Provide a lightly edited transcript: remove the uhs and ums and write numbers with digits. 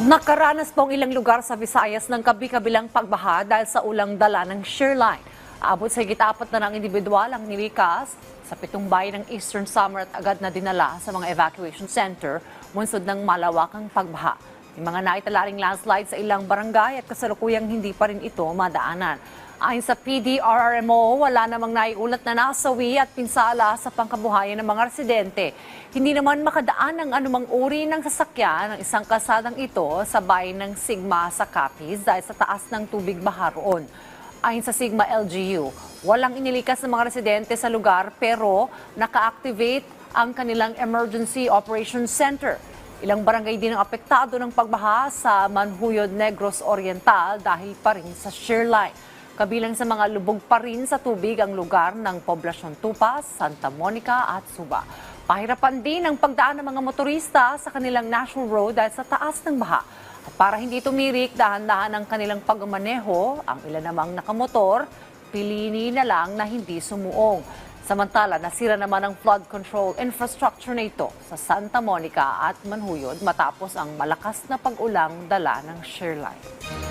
Nakaranas pong ilang lugar sa Visayas ng kabi-kabilang pagbaha dahil sa ulang dala ng shearline. Abot sa higit 4 na ng individual ang nilikas sa 7 bayan ng Eastern Samar at agad na dinala sa mga evacuation center bunsod ng malawakang pagbaha. May mga naitalaring landslide sa ilang barangay at kasalukuyang hindi pa rin ito madaanan. Ayon sa PDRRMO, wala namang naiulat na nasawi at pinsala sa pangkabuhayan ng mga residente. Hindi naman makadaan ang anumang uri ng sasakyan ng isang kalsadang ito sa bayan ng Sigma sa Capiz dahil sa taas ng tubig baha roon. Ayon sa Sigma LGU, walang inilikas ng mga residente sa lugar pero naka-activate ang kanilang Emergency Operations Center. Ilang barangay din ang apektado ng pagbaha sa Manhuyod, Negros Oriental dahil pa rin sa shearline. Kabilang sa mga lubog pa rin sa tubig ang lugar ng Poblacion Tupas, Santa Monica at Suba. Pahirapan din ang pagdaan ng mga motorista sa kanilang national road dahil sa taas ng baha. At para hindi tumirik, dahan-dahan ang kanilang pagmaneho, ang ilan namang nakamotor, piliin na lang na hindi sumuong. Samantala, nasira naman ang flood control infrastructure na ito sa Santa Monica at Manhuyod matapos ang malakas na pag-ulang dala ng shearline.